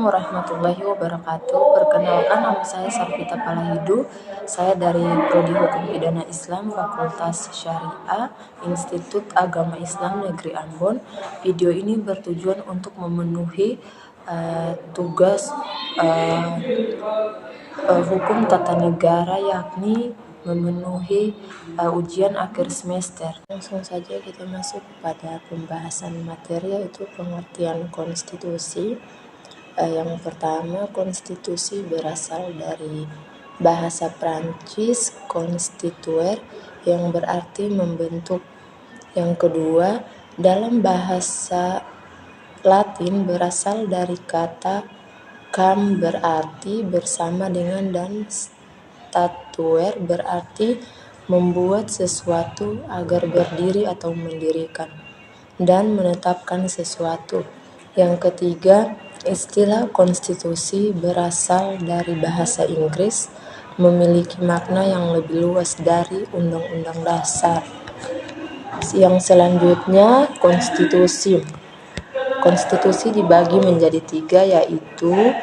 warahmatullahi wabarakatuh. Perkenalkan, nama saya Sarvita Palahidu. Saya dari Prodi Hukum Pidana Islam Fakultas Syariah Institut Agama Islam Negeri Ambon. Video ini bertujuan untuk memenuhi tugas hukum tata negara, yakni memenuhi ujian akhir semester. Langsung saja kita masuk pada pembahasan materi, yaitu pengertian konstitusi. Yang pertama, konstitusi berasal dari bahasa Prancis constituer, yang berarti membentuk. Yang kedua, dalam bahasa Latin berasal dari kata kam, berarti bersama dengan, dan statuer berarti membuat sesuatu agar berdiri atau mendirikan dan menetapkan sesuatu. Yang ketiga, istilah konstitusi berasal dari bahasa Inggris, memiliki makna yang lebih luas dari undang-undang dasar. Yang selanjutnya, konstitusi. Konstitusi dibagi menjadi 3, yaitu,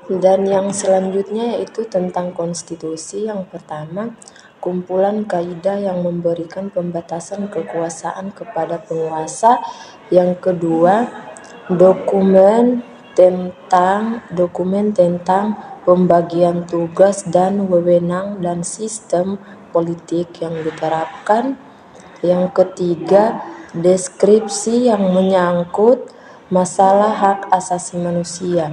dan yang selanjutnya yaitu tentang konstitusi. Yang pertama, kumpulan kaidah yang memberikan pembatasan kekuasaan kepada penguasa. Yang kedua, dokumen tentang pembagian tugas dan wewenang dan sistem politik yang diterapkan. Yang ketiga, deskripsi yang menyangkut masalah hak asasi manusia.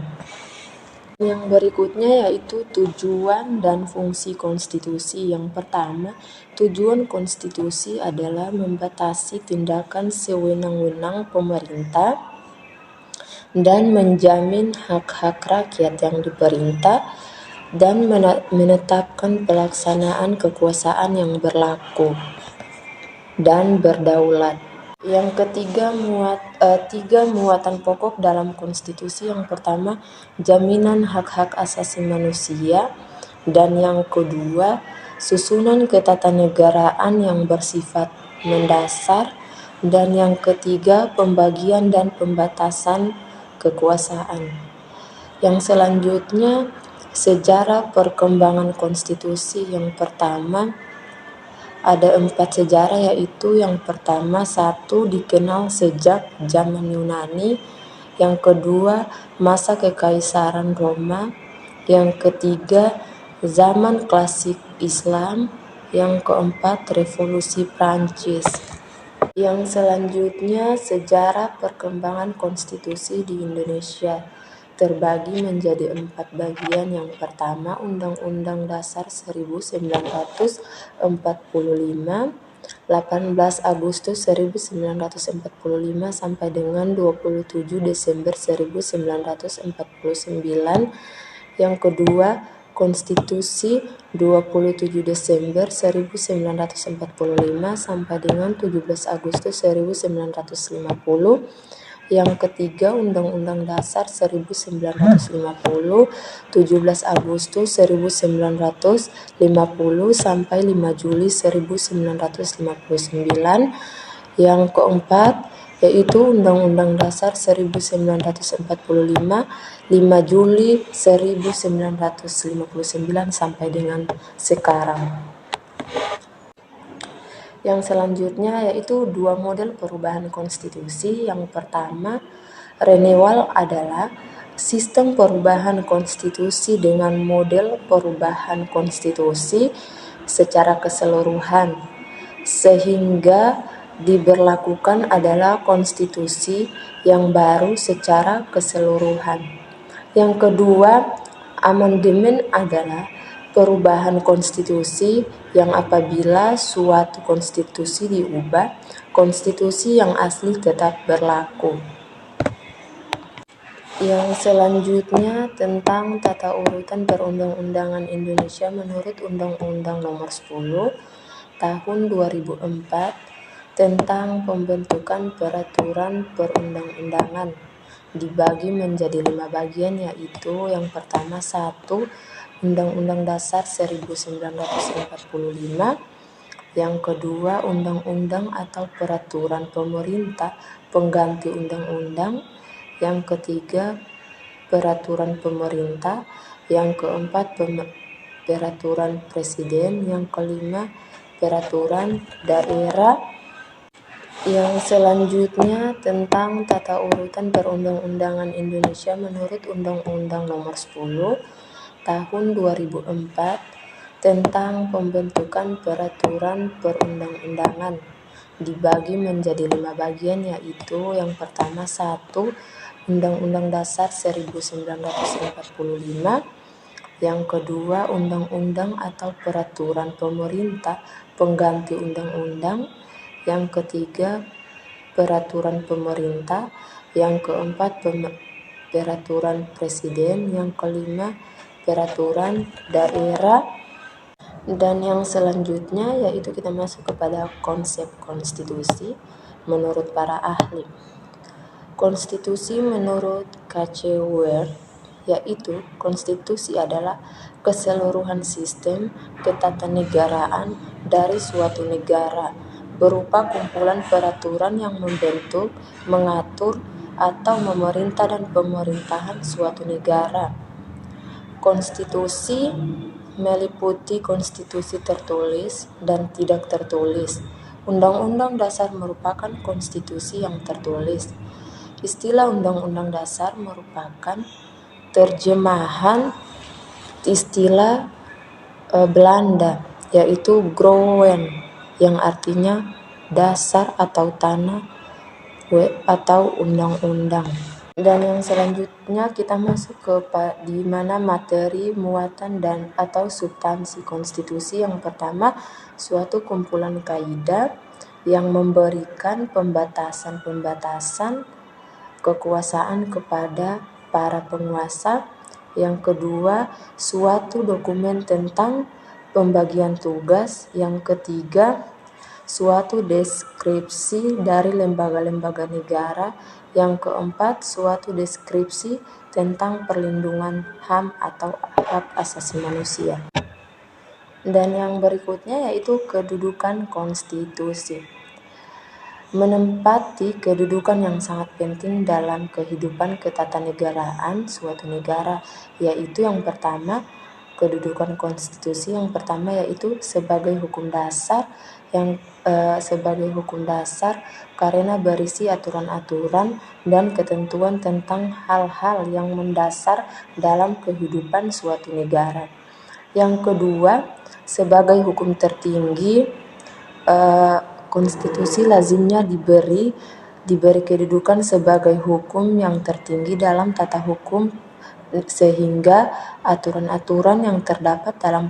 Yang berikutnya yaitu tujuan dan fungsi konstitusi. Yang pertama, tujuan konstitusi adalah membatasi tindakan sewenang-wenang pemerintah dan menjamin hak-hak rakyat yang diperintah dan menetapkan pelaksanaan kekuasaan yang berlaku dan berdaulat. Yang ketiga, tiga muatan pokok dalam konstitusi. Yang pertama, jaminan hak-hak asasi manusia, dan yang kedua, susunan ketatanegaraan yang bersifat mendasar, dan yang ketiga, pembagian dan pembatasan kekuasaan. Yang selanjutnya, sejarah perkembangan konstitusi. Yang pertama, ada 4 sejarah, yaitu yang pertama, 1. Dikenal sejak zaman Yunani. Yang kedua, masa Kekaisaran Roma. Yang ketiga, zaman klasik Islam. Yang keempat, revolusi Prancis. Yang selanjutnya, sejarah perkembangan konstitusi di Indonesia terbagi menjadi 4 bagian. Yang pertama, Undang-Undang Dasar 1945, 18 Agustus 1945 sampai dengan 27 Desember 1949. Yang kedua, Konstitusi 27 Desember 1945 sampai dengan 17 Agustus 1950. Yang ketiga, Undang-Undang Dasar 1950, 17 Agustus 1950 sampai 5 Juli 1959. Yang keempat, yaitu Undang-Undang Dasar 1945, 5 Juli 1959 sampai dengan sekarang. Yang selanjutnya yaitu 2 model perubahan konstitusi. Yang pertama, renewal adalah sistem perubahan konstitusi dengan model perubahan konstitusi secara keseluruhan, sehingga diberlakukan adalah konstitusi yang baru secara keseluruhan. Yang kedua, amandemen adalah perubahan konstitusi yang apabila suatu konstitusi diubah, konstitusi yang asli tetap berlaku. Yang selanjutnya tentang tata urutan perundang-undangan Indonesia menurut Undang-Undang Nomor 10 Tahun 2004 tentang pembentukan peraturan perundang-undangan, dibagi menjadi 5 bagian, yaitu yang pertama, 1. Undang-Undang Dasar 1945. Yang kedua, undang-undang atau peraturan pemerintah pengganti undang-undang. Yang ketiga, peraturan pemerintah. Yang keempat, peraturan presiden. Yang kelima, peraturan daerah. Yang selanjutnya tentang tata urutan perundang-undangan Indonesia menurut Undang-Undang Nomor 10 Tahun 2004 tentang pembentukan peraturan perundang-undangan dibagi menjadi 5 bagian, yaitu yang pertama 1. Undang-Undang Dasar 1945. Yang kedua, undang-undang atau peraturan pemerintah pengganti undang-undang. Yang ketiga, peraturan pemerintah. Yang keempat, peraturan presiden. Yang kelima, peraturan daerah. Dan yang selanjutnya yaitu kita masuk kepada konsep konstitusi menurut para ahli. Konstitusi menurut K.C. Ware yaitu konstitusi adalah keseluruhan sistem ketatanegaraan dari suatu negara berupa kumpulan peraturan yang membentuk, mengatur, atau memerintah dan pemerintahan suatu negara. Konstitusi meliputi konstitusi tertulis dan tidak tertulis. Undang-Undang Dasar merupakan konstitusi yang tertulis. Istilah Undang-Undang Dasar merupakan terjemahan istilah Belanda yaitu Grondwet yang artinya dasar atau tanah atau undang-undang. Dan yang selanjutnya kita masuk ke di mana materi, muatan, dan atau substansi konstitusi. Yang pertama, suatu kumpulan kaidah yang memberikan pembatasan-pembatasan kekuasaan kepada para penguasa. Yang kedua, suatu dokumen tentang pembagian tugas. Yang ketiga, suatu deskripsi dari lembaga-lembaga negara. Yang keempat, suatu deskripsi tentang perlindungan HAM atau hak asasi manusia. Dan yang berikutnya yaitu kedudukan konstitusi. Menempati kedudukan yang sangat penting dalam kehidupan ketatanegaraan suatu negara, yaitu yang pertama, kedudukan konstitusi yang pertama yaitu sebagai hukum dasar karena berisi aturan-aturan dan ketentuan tentang hal-hal yang mendasar dalam kehidupan suatu negara. Yang kedua, sebagai hukum tertinggi, konstitusi lazimnya diberi kedudukan sebagai hukum yang tertinggi dalam tata hukum, sehingga aturan-aturan yang terdapat dalam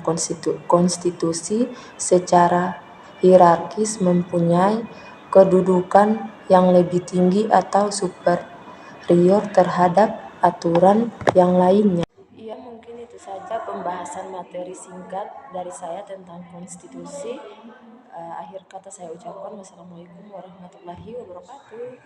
konstitusi secara hierarkis mempunyai kedudukan yang lebih tinggi atau superior terhadap aturan yang lainnya. Ya, mungkin itu saja pembahasan materi singkat dari saya tentang konstitusi. Akhir kata saya ucapkan wassalamualaikum warahmatullahi wabarakatuh.